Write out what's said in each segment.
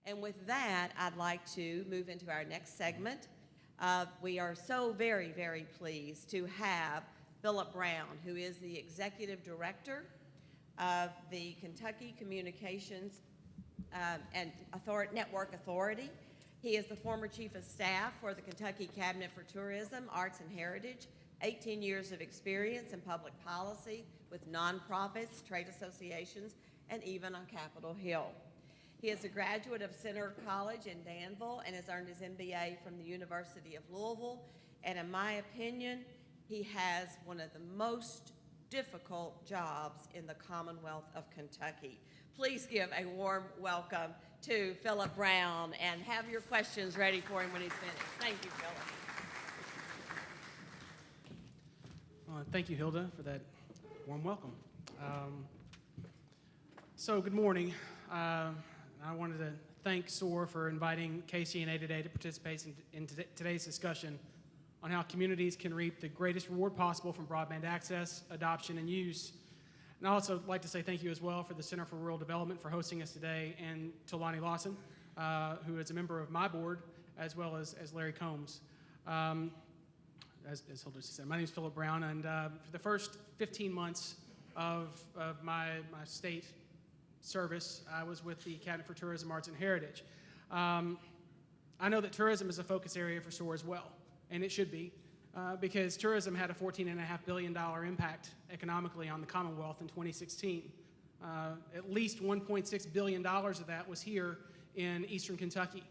And with that, I'd like to move into our next segment. We are so very, very pleased to have Phillip Brown, who is the Executive Director of the Kentucky Communications and Network Authority. He is the former Chief of Staff for the Kentucky Cabinet for Tourism, Arts and Heritage, 18 years of experience in public policy with nonprofits, trade associations, and even on Capitol Hill. He is a graduate of Center College in Danville and has earned his MBA from the University of Louisville. And in my opinion, he has one of the most difficult jobs in the Commonwealth of Kentucky. Please give a warm welcome to Phillip Brown and have your questions ready for him when he's finished. Thank you, Phillip. Thank you, Hilda, for that warm welcome. So good morning. I wanted to thank SOAR for inviting KCNA today to participate in today's discussion on how communities can reap the greatest reward possible from broadband access, adoption, and use. And I'd also like to say thank you as well for the Center for Rural Development for hosting us today, and to Lonnie Lawson, who is a member of my board, as well as Larry Combs. As Hilda said, my name is Phillip Brown, and for the first 15 months of my state service, I was with the Cabinet for Tourism, Arts and Heritage. I know that tourism is a focus area for SOAR as well, and it should be, because tourism had a $14.5 billion impact economically on the Commonwealth in 2016. At least $1.6 billion of that was here in Eastern Kentucky.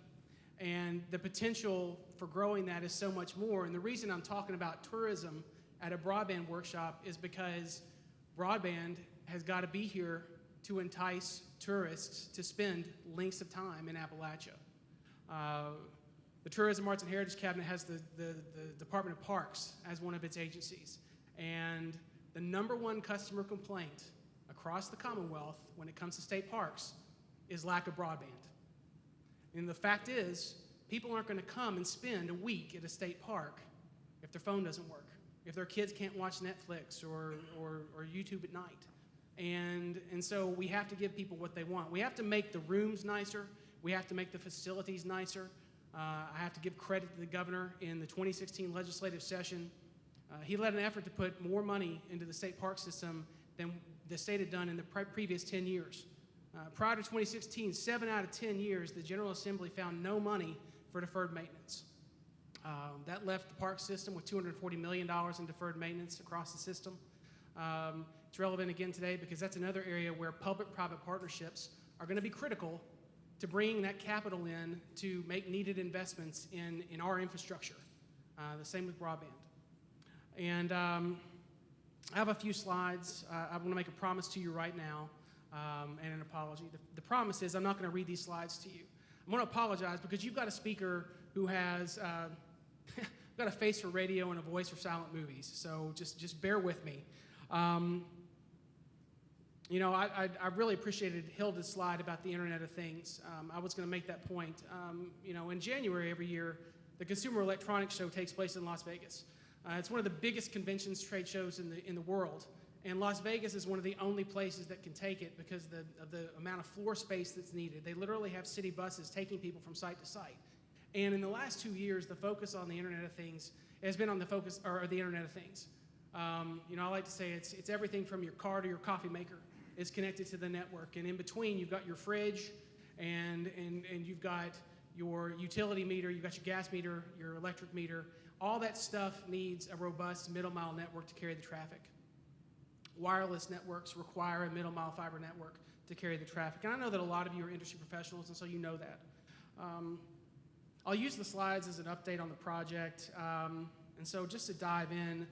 And the potential for growing that is so much more. And the reason I'm talking about tourism at a broadband workshop is because broadband has got to be here to entice tourists to spend lengths of time in Appalachia. The Tourism, Arts, and Heritage Cabinet has the Department of Parks as one of its agencies. And the #1 customer complaint across the Commonwealth when it comes to state parks is lack of broadband. And the fact is, people aren't going to come and spend a week at a state park if their phone doesn't work, if their kids can't watch Netflix or YouTube at night. And so we have to give people what they want. We have to make the rooms nicer. We have to make the facilities nicer. I have to give credit to the governor in the 2016 legislative session. He led an effort to put more money into the state park system than the state had done in the previous 10 years. Prior to 2016, 7 out of 10 years, the General Assembly found no money for deferred maintenance. That left the park system with $240 million in deferred maintenance across the system. It's relevant again today because that's another area where public-private partnerships are going to be critical to bringing that capital in to make needed investments in our infrastructure. The same with broadband. And I have a few slides. I want to make a promise to you right now and an apology. The promise is I'm not going to read these slides to you. I'm going to apologize because you've got a speaker who has got a face for radio and a voice for silent movies. So just bear with me. You know, I really appreciated Hilda's slide about the Internet of Things. I was going to make that point. You know, in January every year, the Consumer Electronics Show takes place in Las Vegas. It's one of the biggest conventions, trade shows in the world. And Las Vegas is one of the only places that can take it because of the amount of floor space that's needed. They literally have city buses taking people from site to site. And in the last 2 years, the focus on the Internet of Things has been on the Internet of Things. You know, I like to say it's everything from your car to your coffee maker is connected to the network. And in between, you've got your fridge, and you've got your utility meter, you've got your gas meter, your electric meter. All that stuff needs a robust middle-mile network to carry the traffic. Wireless networks require a middle-mile fiber network to carry the traffic. And I know that a lot of you are industry professionals, and so you know that. I'll use the slides as an update on the project. And so just to dive in,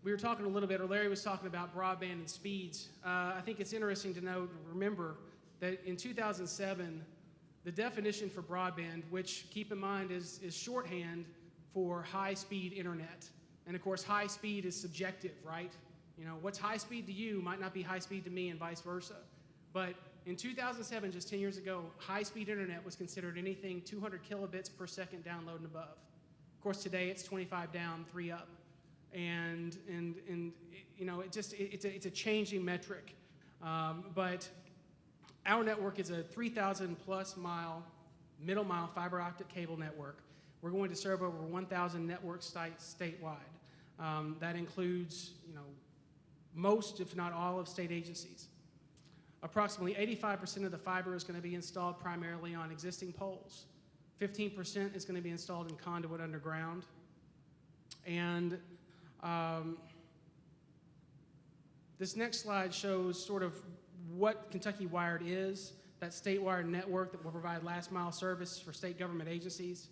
we were talking a little bit, or Larry was talking about broadband and speeds. I think it's interesting to note and remember that in 2007, the definition for broadband, which keep in mind is shorthand for high-speed internet. And of course, high speed is subjective, right? You know, what's high speed to you might not be high speed to me and vice versa. But in 2007, just 10 years ago, high-speed internet was considered anything 200 kilobits per second download and above. Of course, today it's 25 down, 3 up. And you know, it's a changing metric. But our network is a 3,000 plus mile, middle mile fiber optic cable network. We're going to serve over 1,000 network sites statewide. That includes, most, if not all, of state agencies. Approximately 85% of the fiber is going to be installed primarily on existing poles. 15% is going to be installed in conduit underground. And this next slide shows sort of what Kentucky Wired is, that statewide network that will provide last mile service for state government agencies.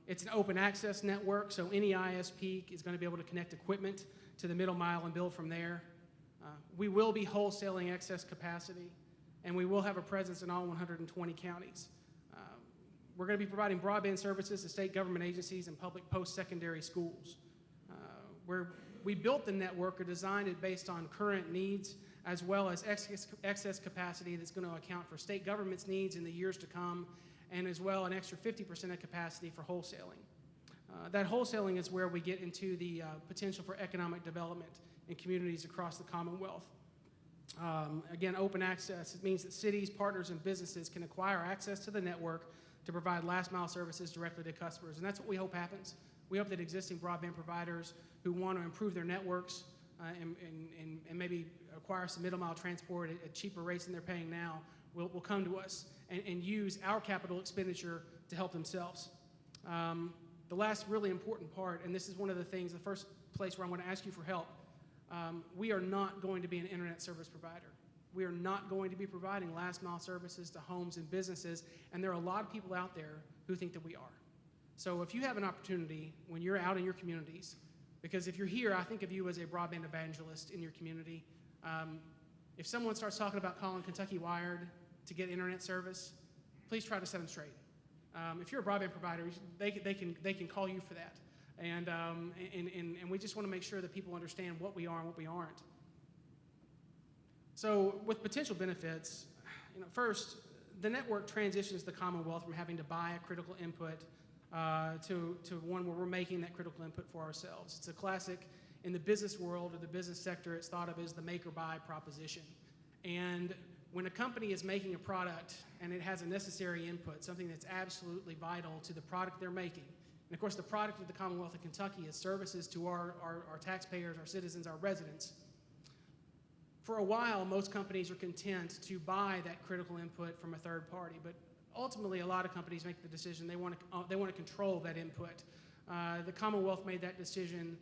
It's an open access network, so any ISP is going to be able to connect equipment to the middle mile and build from there. We will be wholesaling excess capacity, and we will have a presence in all 120 counties. We're going to be providing broadband services to state government agencies and public post-secondary schools. We built the network or designed it based on current needs as well as excess capacity that's going to account for state government's needs in the years to come, and as well an extra 50% of capacity for wholesaling. That wholesaling is where we get into the potential for economic development in communities across the Commonwealth. Again, open access, it means that cities, partners, and businesses can acquire access to the network to provide last mile services directly to customers, and that's what we hope happens. We hope that existing broadband providers who want to improve their networks and maybe acquire some middle mile transport at cheaper rates than they're paying now will come to us and use our capital expenditure to help themselves. The last really important part, and this is one of the things, the first place where I'm going to ask you for help, we are not going to be an internet service provider. We are not going to be providing last mile services to homes and businesses, and there are a lot of people out there who think that we are. So if you have an opportunity when you're out in your communities, because if you're here, I think of you as a broadband evangelist in your community. If someone starts talking about calling Kentucky Wired to get internet service, please try to set them straight. If you're a broadband provider, they can call you for that. And we just want to make sure that people understand what we are and what we aren't. So with potential benefits, first, the network transitions the Commonwealth from having to buy a critical input to one where we're making that critical input for ourselves. It's a classic in the business world or the business sector. It's thought of as the make or buy proposition. And when a company is making a product and it has a necessary input, something that's absolutely vital to the product they're making, and of course the product of the Commonwealth of Kentucky is services to our taxpayers, our citizens, our residents. For a while, most companies are content to buy that critical input from a third party, but ultimately a lot of companies make the decision they want to control that input. The Commonwealth made that decision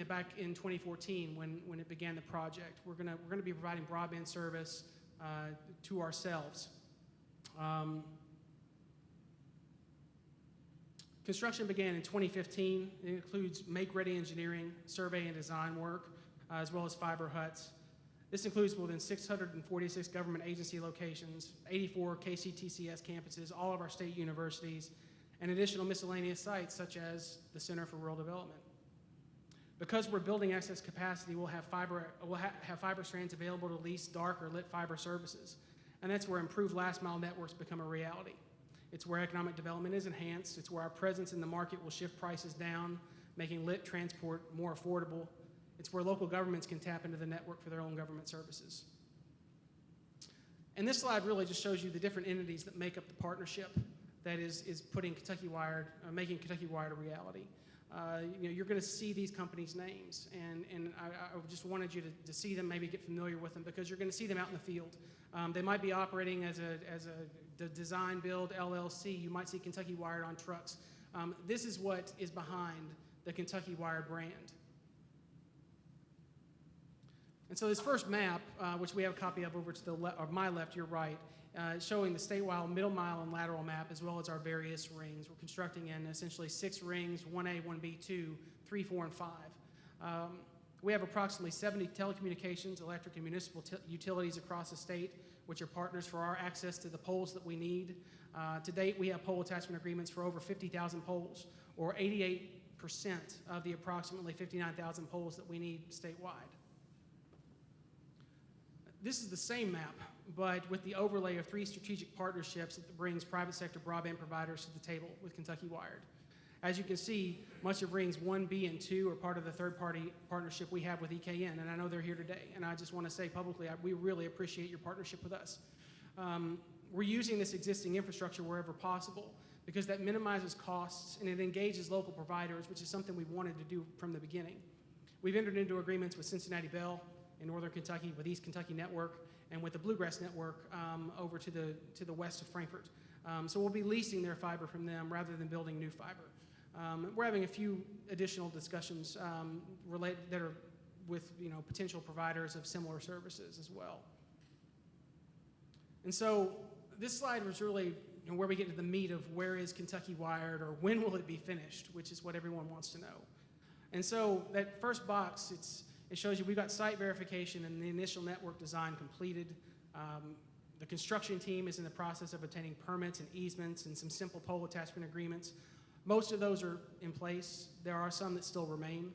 back in 2014 when it began the project. We're going to be providing broadband service to ourselves. Construction began in 2015. It includes make-ready engineering, survey and design work, as well as fiber huts. This includes more than 646 government agency locations, 84 KCTCS campuses, all of our state universities, and additional miscellaneous sites such as the Center for Rural Development. Because we're building excess capacity, we'll have fiber strands available to lease dark or lit fiber services, and that's where improved last mile networks become a reality. It's where economic development is enhanced. It's where our presence in the market will shift prices down, making lit transport more affordable. It's where local governments can tap into the network for their own government services. And this slide really just shows you the different entities that make up the partnership that is putting Kentucky Wired, making Kentucky Wired a reality. You're going to see these companies' names, and I just wanted you to see them, maybe get familiar with them, because you're going to see them out in the field. They might be operating as a design build LLC. You might see Kentucky Wired on trucks. This is what is behind the Kentucky Wired brand. And so this first map, which we have a copy of over to the my left, your right, showing the statewide middle mile and lateral map, as well as our various rings. We're constructing in essentially 6 rings, 1A, 1B, 2, 3, 4, and 5. We have approximately 70 telecommunications, electric, and municipal utilities across the state, which are partners for our access to the poles that we need. To date, we have pole attachment agreements for over 50,000 poles, or 88% of the approximately 59,000 poles that we need statewide. This is the same map, but with the overlay of 3 strategic partnerships that brings private sector broadband providers to the table with Kentucky Wired. As you can see, much of rings 1B and 2 are part of the third-party partnership we have with EKN, and I know they're here today. And I just want to say publicly, we really appreciate your partnership with us. We're using this existing infrastructure wherever possible because that minimizes costs and it engages local providers, which is something we wanted to do from the beginning. We've entered into agreements with Cincinnati Bell in Northern Kentucky, with East Kentucky Network, and with the Bluegrass Network over to the west of Frankfort. So we'll be leasing their fiber from them rather than building new fiber. We're having a few additional discussions that are with potential providers of similar services as well. And so this slide was really where we get to the meat of where is Kentucky wired, or when will it be finished, which is what everyone wants to know. And so that first box, it shows you we've got site verification and the initial network design completed. The construction team is in the process of obtaining permits and easements and some simple pole attachment agreements. Most of those are in place. There are some that still remain.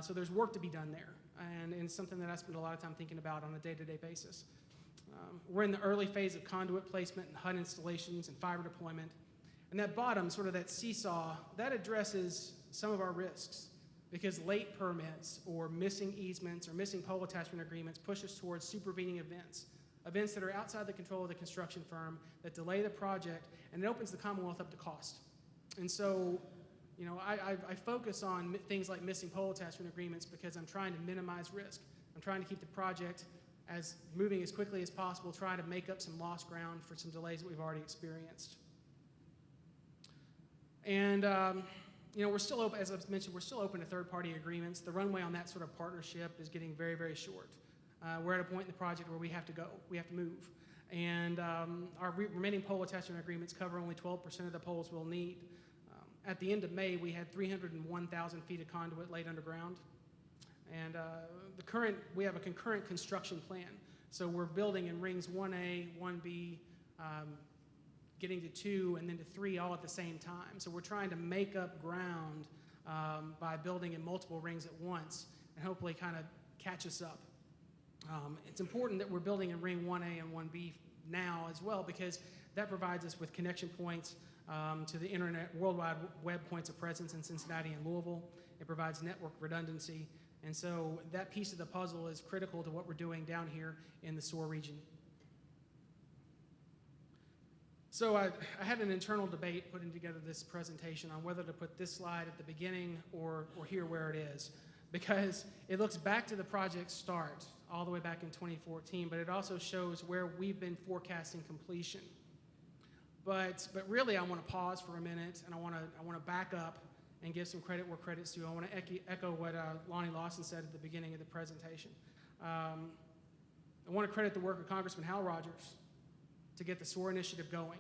So there's work to be done there, and it's something that I spend a lot of time thinking about on a day-to-day basis. We're in the early phase of conduit placement and HUD installations and fiber deployment. And that bottom, sort of that seesaw, that addresses some of our risks, because late permits or missing easements or missing pole attachment agreements push us towards supervening events that are outside the control of the construction firm, that delay the project, and it opens the Commonwealth up to cost. And so, I focus on things like missing pole attachment agreements because I'm trying to minimize risk. I'm trying to keep the project moving as quickly as possible, try to make up some lost ground for some delays that we've already experienced. And we're still open, as I've mentioned, we're still open to third-party agreements. The runway on that sort of partnership is getting very, very short. We're at a point in the project where we have to go, we have to move. And our remaining pole attachment agreements cover only 12% of the poles we'll need. At the end of May, we had 301,000 feet of conduit laid underground. And we have a concurrent construction plan. So we're building in rings 1A, 1B, getting to 2, and then to 3 all at the same time. So we're trying to make up ground by building in multiple rings at once and hopefully kind of catch us up. It's important that we're building in ring 1A and 1B now as well, because that provides us with connection points to the internet, worldwide web points of presence in Cincinnati and Louisville. It provides network redundancy. And so that piece of the puzzle is critical to what we're doing down here in the SOAR region. So I had an internal debate putting together this presentation on whether to put this slide at the beginning or here where it is, because it looks back to the project's start all the way back in 2014, but it also shows where we've been forecasting completion. But really, I want to pause for a minute, and I want to back up and give some credit where credit's due. I want to echo what Lonnie Lawson said at the beginning of the presentation. I want to credit the work of Congressman Hal Rogers to get the SOAR initiative going.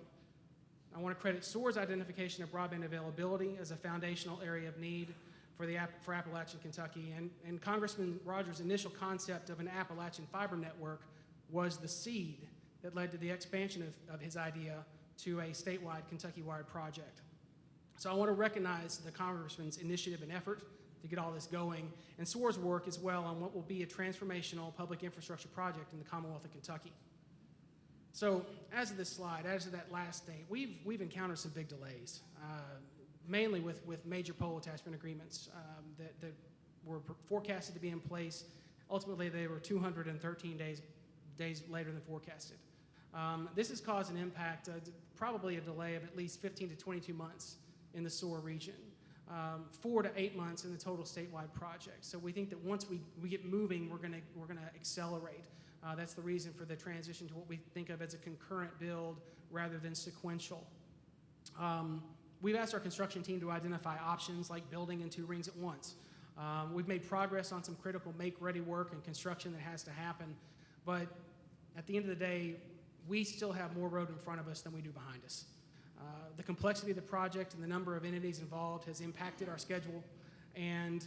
I want to credit SOAR's identification of broadband availability as a foundational area of need for Appalachian Kentucky. And Congressman Rogers' initial concept of an Appalachian fiber network was the seed that led to the expansion of his idea to a statewide Kentucky-wide project. So I want to recognize the Congressman's initiative and effort to get all this going, and SOAR's work as well on what will be a transformational public infrastructure project in the Commonwealth of Kentucky. So as of this slide, as of that last date, we've encountered some big delays, mainly with major pole attachment agreements that were forecasted to be in place. Ultimately, they were 213 days later than forecasted. This has caused an impact, probably a delay of at least 15 to 22 months in the SOAR region, 4 to 8 months in the total statewide project. So we think that once we get moving, we're gonna accelerate. That's the reason for the transition to what we think of as a concurrent build rather than sequential. We've asked our construction team to identify options like building in 2 rings at once. We've made progress on some critical make-ready work and construction that has to happen, but at the end of the day, we still have more road in front of us than we do behind us. The complexity of the project and the number of entities involved has impacted our schedule, and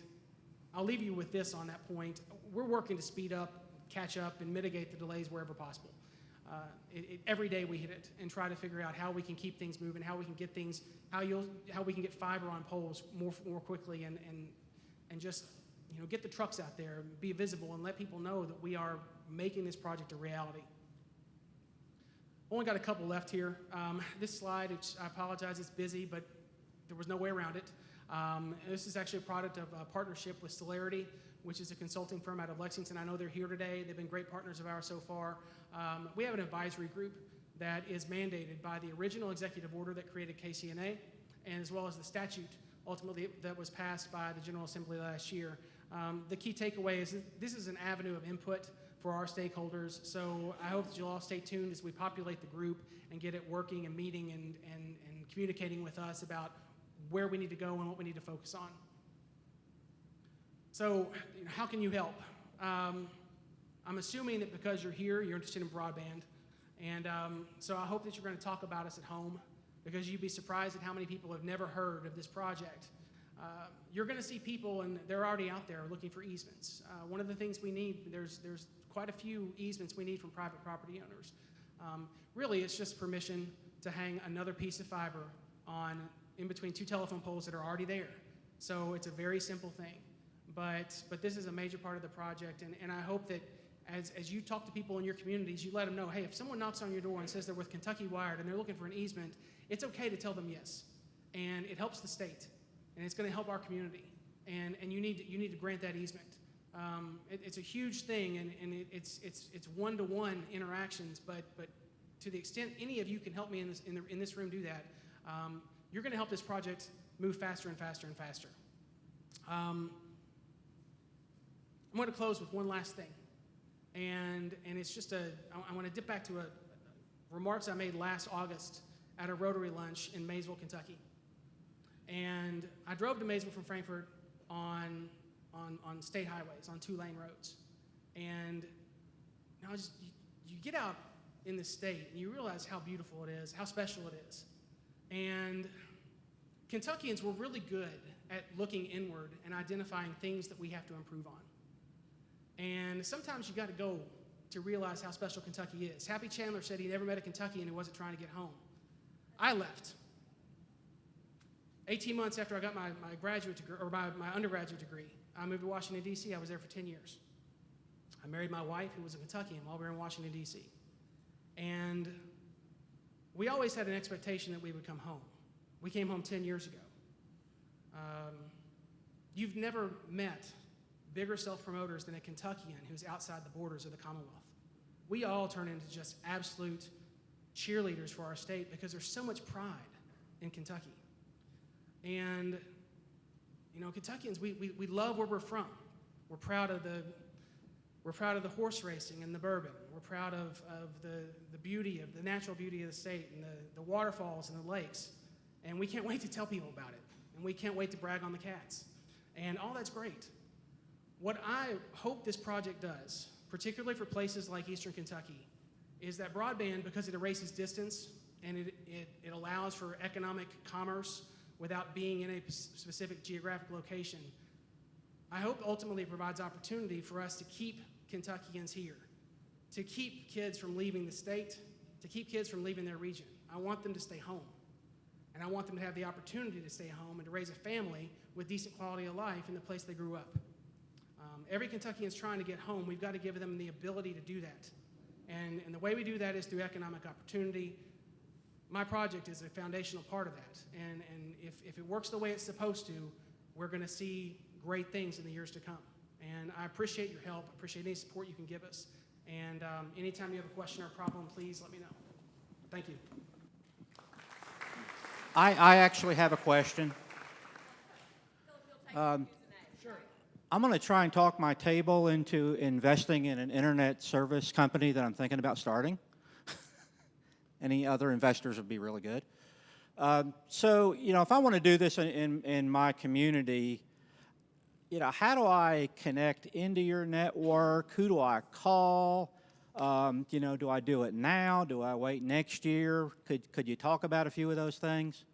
I'll leave you with this on that point. We're working to speed up, catch up, and mitigate the delays wherever possible. Every day we hit it and try to figure out how we can keep things moving, how we can get things, how we can get fiber on poles more quickly, and just get the trucks out there, be visible, and let people know that we are making this project a reality. Only got a couple left here. This slide, I apologize, it's busy, but there was no way around it. This is actually a product of a partnership with Celerity, which is a consulting firm out of Lexington. I know they're here today. They've been great partners of ours so far. We have an advisory group that is mandated by the original executive order that created KCNA, and as well as the statute ultimately that was passed by the General Assembly last year. The key takeaway is that this is an avenue of input for our stakeholders, so I hope that you'll all stay tuned as we populate the group and get it working and meeting and communicating with us about where we need to go and what we need to focus on. So, how can you help? I'm assuming that because you're here, you're interested in broadband, and so I hope that you're going to talk about us at home, because you'd be surprised at how many people have never heard of this project. You're going to see people, and they're already out there looking for easements. One of the things we need, there's quite a few easements we need from private property owners. Really, it's just permission to hang another piece of fiber in between two telephone poles that are already there. So it's a very simple thing. But this is a major part of the project, and I hope that as you talk to people in your communities, you let them know, hey, if someone knocks on your door and says they're with Kentucky Wired and they're looking for an easement, it's okay to tell them yes. And it helps the state, and it's going to help our community, and you need to grant that easement. It's a huge thing, and it's one-to-one interactions, but to the extent any of you can help me in this room do that, you're going to help this project move faster and faster and faster. I'm going to close with one last thing, and it's just I want to dip back to remarks I made last August at a Rotary lunch in Maysville, Kentucky. And I drove to Maysville from Frankfort on state highways, on 2-lane roads. And you get out in the state and you realize how beautiful it is, how special it is. And Kentuckians were really good at looking inward and identifying things that we have to improve on. And sometimes you got to go to realize how special Kentucky is. Happy Chandler said he never met a Kentuckian who wasn't trying to get home. I left. 18 months after I got my graduate degree, or my undergraduate degree, I moved to Washington, D.C. I was there for 10 years. I married my wife, who was a Kentuckian, while we were in Washington, D.C. And we always had an expectation that we would come home. We came home 10 years ago. You've never met bigger self-promoters than a Kentuckian who's outside the borders of the Commonwealth. We all turn into just absolute cheerleaders for our state because there's so much pride in Kentucky. And, Kentuckians, we love where we're from. We're proud of the horse racing and the bourbon. We're proud of the beauty, of the natural beauty of the state and the waterfalls and the lakes. And we can't wait to tell people about it. And we can't wait to brag on the cats. And all that's great. What I hope this project does, particularly for places like Eastern Kentucky, is that broadband, because it erases distance and it allows for economic commerce without being in a specific geographic location, I hope ultimately it provides opportunity for us to keep Kentuckians here, to keep kids from leaving the state, to keep kids from leaving their region. I want them to stay home, and I want them to have the opportunity to stay home and to raise a family with decent quality of life in the place they grew up. Every Kentuckian's trying to get home. We've got to give them the ability to do that. And the way we do that is through economic opportunity. My project is a foundational part of that. And if it works the way it's supposed to, we're going to see great things in the years to come. And I appreciate your help. I appreciate any support you can give us. And anytime you have a question or problem, please let me know. Thank you. I actually have a question. Sure. I'm going to try and talk my table into investing in an internet service company that I'm thinking about starting. Any other investors would be really good. So, if I want to do this in my community, how do I connect into your network? Who do I call? Do I do it now? Do I wait next year? Could you talk about a few of those things?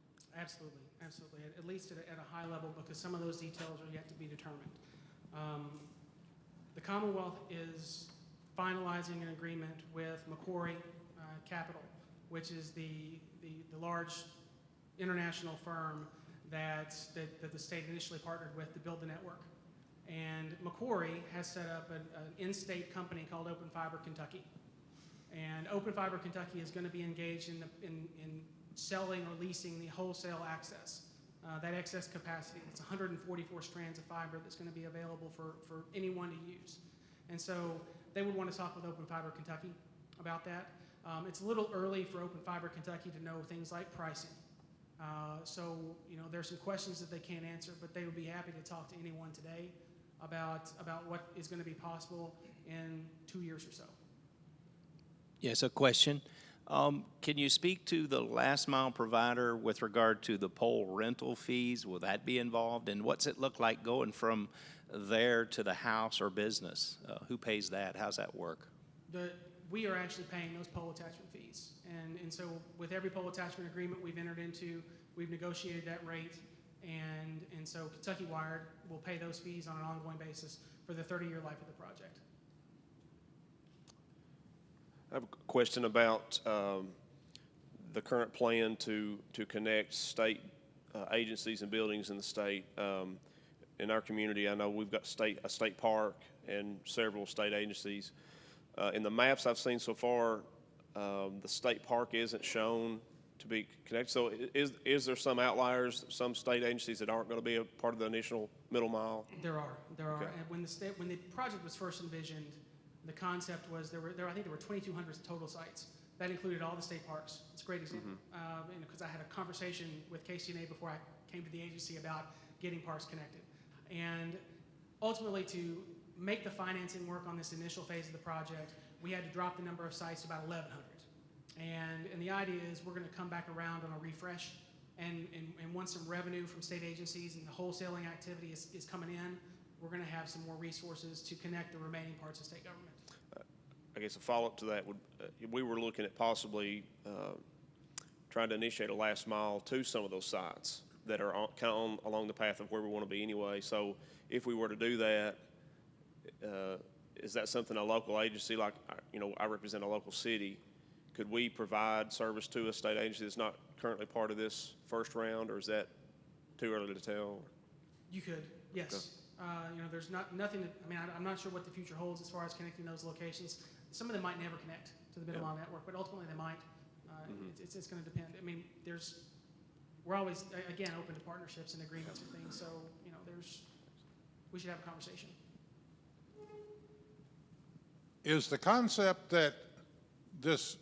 Absolutely, absolutely. At least at a high level, because some of those details are yet to be determined. The Commonwealth is finalizing an agreement with Macquarie Capital, which is the large international firm that the state initially partnered with to build the network. And Macquarie has set up an in-state company called Open Fiber Kentucky. And Open Fiber Kentucky is going to be engaged in selling or leasing the wholesale access that excess capacity. It's 144 strands of fiber that's going to be available for anyone to use. And so they would want to talk with Open Fiber Kentucky about that. It's a little early for Open Fiber Kentucky to know things like pricing. So, there's some questions that they can't answer, but they would be happy to talk to anyone today about what is going to be possible in 2 years or so. Yes, a question. Can you speak to the last mile provider with regard to the pole rental fees? Will that be involved? And what's it look like going from there to the house or business? Who pays that? How's that work? We are actually paying those pole attachment fees. And so with every pole attachment agreement we've entered into, we've negotiated that rate. And so Kentucky Wired will pay those fees on an ongoing basis for the 30-year life of the project. I have a question about the current plan to connect state agencies and buildings in the state. In our community, I know we've got a state park and several state agencies. In the maps I've seen so far, the state park isn't shown to be connected. So is there some outliers, some state agencies that aren't going to be a part of the initial middle mile? There are. Okay. And when the project was first envisioned, the concept was I think there were 2,200 total sites. That included all the state parks. It's a great example. Because I had a conversation with KCNA before I came to the agency about getting parks connected. And ultimately, to make the financing work on this initial phase of the project, we had to drop the number of sites to about 1,100. And the idea is we're going to come back around on a refresh, and once some revenue from state agencies and the wholesaling activity is coming in, we're going to have some more resources to connect the remaining parts of state government. I guess a follow-up to that would, we were looking at possibly trying to initiate a last mile to some of those sites that are kind of along the path of where we want to be anyway. So if we were to do that, is that something a local agency, like, I represent a local city, could we provide service to a state agency that's not currently part of this first round, or is that too early to tell? You could, yes. Okay. There's nothing. I'm not sure what the future holds as far as connecting those locations. Some of them might never connect to the middle mile network, but ultimately they might. It's going to depend. We're always again open to partnerships and agreements and things. So we should have a conversation. Is the concept that this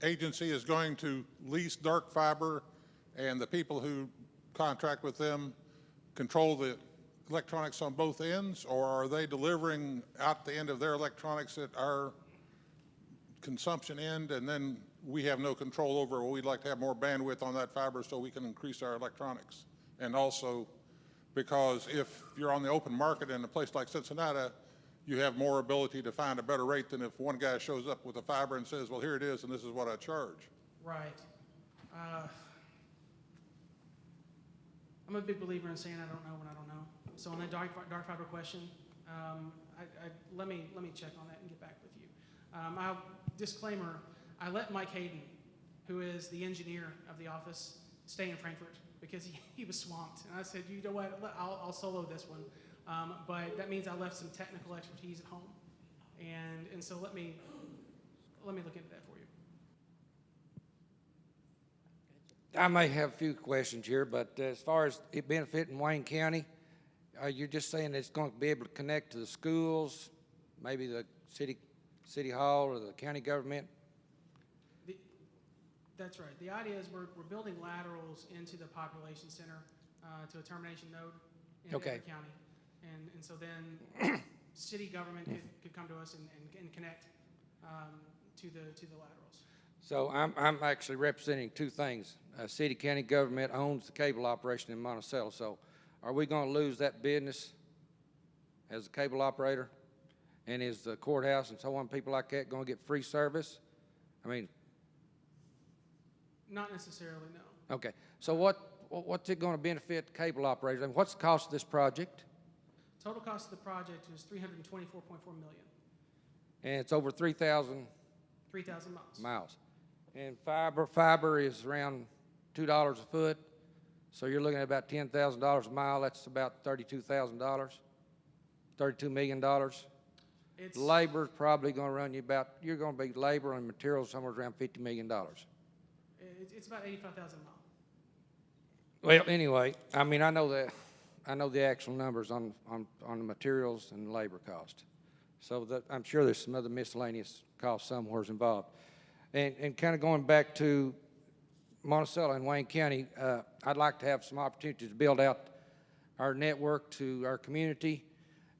agency is going to lease dark fiber and the people who contract with them control the electronics on both ends, or are they delivering out the end of their electronics at our consumption end, and then we have no control over, well, we'd like to have more bandwidth on that fiber so we can increase our electronics? And also, because if you're on the open market in a place like Cincinnati, you have more ability to find a better rate than if one guy shows up with a fiber and says, well, here it is, and this is what I charge. Right. I'm a big believer in saying I don't know when I don't know. So on that dark fiber question, let me check on that and get back with you. Disclaimer, I let Mike Hayden, who is the engineer of the office, stay in Frankfurt because he was swamped. And I said, you know what, I'll solo this one. But that means I left some technical expertise at home. And so let me look into that for you. I may have a few questions here, but as far as it benefiting Wayne County, you're just saying it's going to be able to connect to the schools, maybe the city hall or the county government? That's right. The idea is we're building laterals into the population center to a termination node in every county. And so then city government could come to us and connect to the laterals. So I'm actually representing two things. City county government owns the cable operation in Monticello. So are we going to lose that business as a cable operator? And is the courthouse and so on, people like that, going to get free service? Not necessarily, no. Okay. So what's it going to benefit cable operators? What's the cost of this project? Total cost of the project was $324.4 million. And it's over 3,000 miles. miles. And fiber is around $2 a foot. So you're looking at about $10,000 a mile. That's about $32,000, $32 million. Labor's probably going to run you you're going to be labor and materials somewhere around $50 million. It's about 85,000 a mile. Well, anyway, I mean, I know the actual numbers on the materials and labor cost. So that, I'm sure there's some other miscellaneous costs somewhere's involved. And kind of going back to Monticello and Wayne County, I'd like to have some opportunities to build out our network to our community.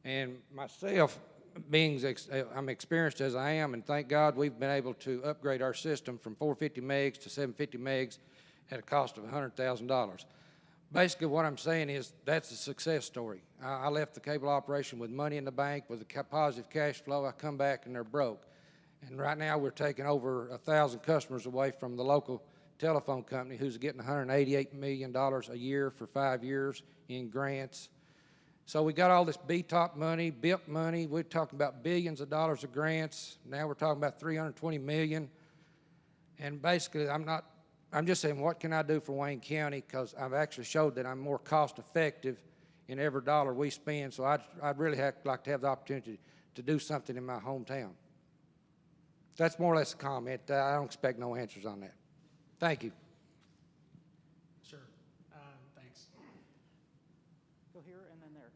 And myself, I'm experienced as I am, and thank God we've been able to upgrade our system from 450 megs to 750 megs at a cost of $100,000. Basically, what I'm saying is that's a success story. I left the cable operation with money in the bank, with a positive cash flow. I come back and they're broke. And right now we're taking over 1,000 customers away from the local telephone company who's getting $188 million a year for 5 years in grants. So we got all this BTOP money, BIP money. We're talking about billions of dollars of grants. Now we're talking about $320 million. And basically, I'm just saying, what can I do for Wayne County? Because I've actually showed that I'm more cost effective in every dollar we spend. So I'd really like to have the opportunity to do something in my hometown. That's more or less a comment. I don't expect no answers on that. Thank you. Sure. Thanks. Go here and then there.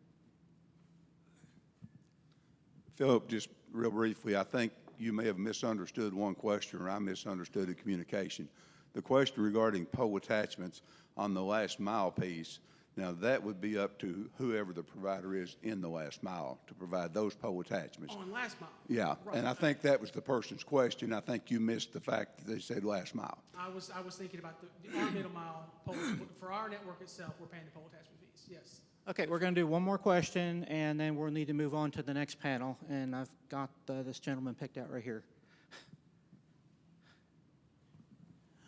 Phillip, just real briefly, I think you may have misunderstood one question, or I misunderstood the communication. The question regarding pole attachments on the last mile piece, now that would be up to whoever the provider is in the last mile to provide those pole attachments. On last mile. Yeah, Right. and I think that was the person's question. I think you missed the fact that they said last mile. I was thinking about our middle mile pole. For our network itself, we're paying the pole attachment fees, yes. Okay, we're going to do one more question, and then we'll need to move on to the next panel. And I've got this gentleman picked out right here.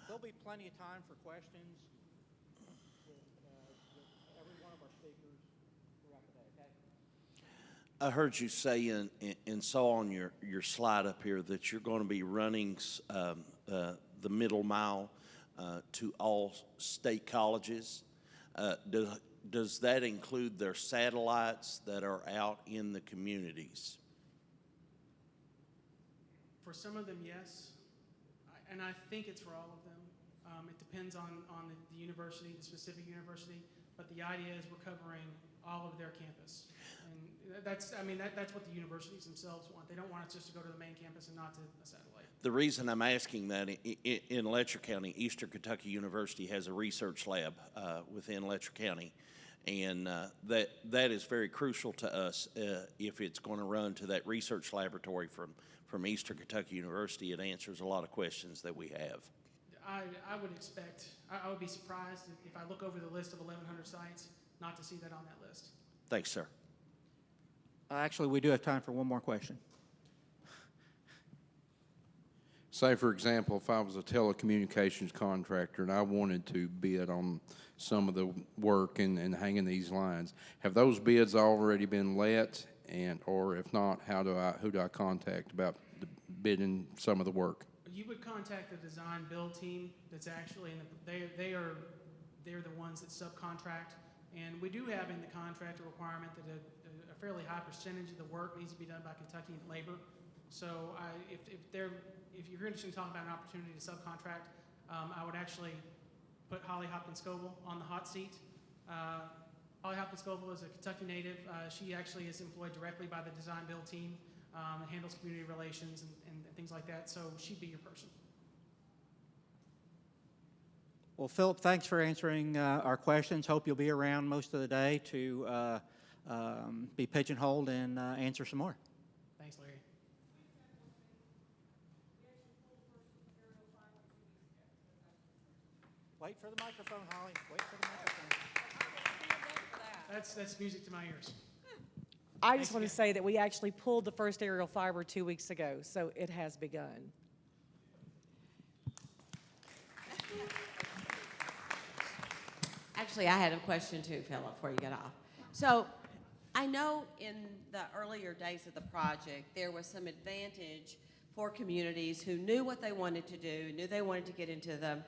There'll be plenty of time for questions with every one of our speakers throughout the day, okay? I heard you say and saw on your slide up here that you're going to be running the middle mile to all state colleges. Does that include their satellites that are out in the communities? For some of them, yes. And I think it's for all of them. It depends on the university, the specific university. But the idea is we're covering all of their campus. And that's what the universities themselves want. They don't want us just to go to the main campus and not to a satellite. The reason I'm asking that, in Letcher County, Eastern Kentucky University has a research lab within Letcher County. And that is very crucial to us if it's going to run to that research laboratory from Eastern Kentucky University. It answers a lot of questions that we have. I would expect, I would be surprised if I look over the list of 1,100 sites not to see that on that list. Thanks, sir. Actually, we do have time for one more question. Say, for example, if I was a telecommunications contractor and I wanted to bid on some of the work and hanging these lines, have those bids already been let? Or if not, who do I contact about bidding some of the work? You would contact the design build team that's actually they're the ones that subcontract, and we do have in the contract a requirement that a fairly high percentage of the work needs to be done by Kentucky labor. So if you're interested in talking about an opportunity to subcontract, I would actually put Holly Hopkins-Scoville on the hot seat. Holly Hopkins-Scoville is a Kentucky native. She actually is employed directly by the design build team and handles community relations and things like that. So she'd be your person. Well, Phillip, thanks for answering our questions. Hope you'll be around most of the day to be pigeonholed and answer some more. Thanks, Larry. Wait for the microphone, Holly. Wait for the microphone. That's music to my ears. I just want to say that we actually pulled the first aerial fiber 2 weeks ago, so it has begun. Actually, I had a question too, Phillip, before you get off. So I know in the earlier days of the project, there was some advantage for communities who knew what they wanted to do, knew they wanted to get into the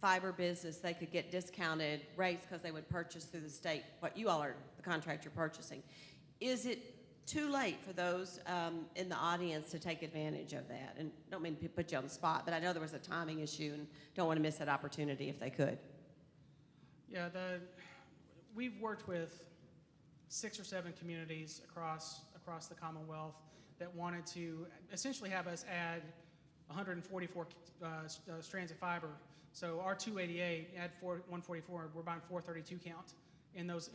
fiber business. They could get discounted rates because they would purchase through the state, what you all are, the contract you're purchasing. Is it too late for those in the audience to take advantage of that? And don't mean to put you on the spot, but I know there was a timing issue and don't want to miss that opportunity if they could. Yeah, we've worked with 6 or 7 communities across the Commonwealth that wanted to essentially have us add 144 strands of fiber. So our 288, add 144, we're buying 432 count in those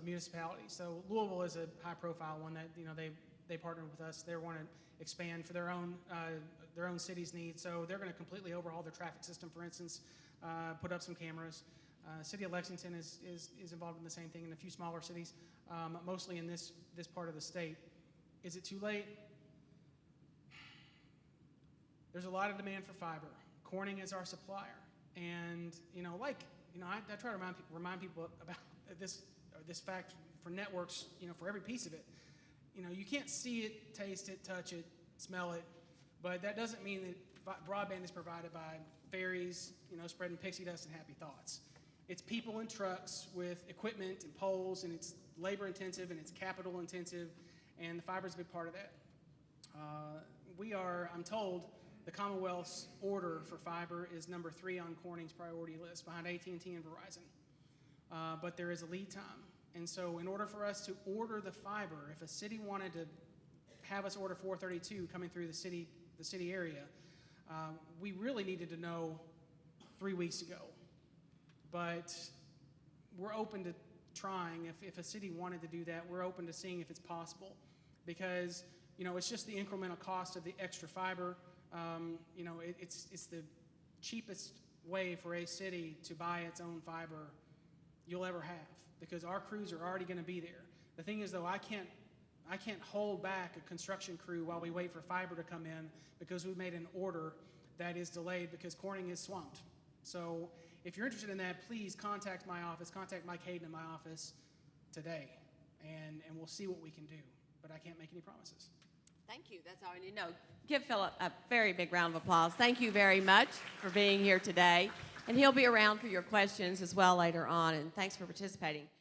municipalities. So Louisville is a high-profile one that they partnered with us. They want to expand for their own city's needs. So they're going to completely overhaul their traffic system, for instance, put up some cameras. City of Lexington is involved in the same thing in a few smaller cities, mostly in this part of the state. Is it too late? There's a lot of demand for fiber. Corning is our supplier, and I try to remind people about this fact for networks. For every piece of it, you can't see it, taste it, touch it, smell it, but that doesn't mean that broadband is provided by fairies, spreading pixie dust and happy thoughts. It's people in trucks with equipment and poles, and it's labor intensive and it's capital intensive, and the fiber is a big part of that. I'm told, the Commonwealth's order for fiber is number 3 on Corning's priority list, behind AT&T and Verizon. But there is a lead time, and so in order for us to order the fiber, if a city wanted to have us order 432 coming through the city area, we really needed to know 3 weeks ago. But we're open to trying. If a city wanted to do that, we're open to seeing if it's possible, because it's just the incremental cost of the extra fiber. It's the cheapest way for a city to buy its own fiber you'll ever have, because our crews are already going to be there. The thing is, though, I can't hold back a construction crew while we wait for fiber to come in because we made an order that is delayed because Corning is swamped. So if you're interested in that, please contact my office, contact Mike Hayden in my office today, and we'll see what we can do. But I can't make any promises. Thank you. That's all I need to know. Give Phillip a very big round of applause. Thank you very much for being here today. And he'll be around for your questions as well later on, and thanks for participating.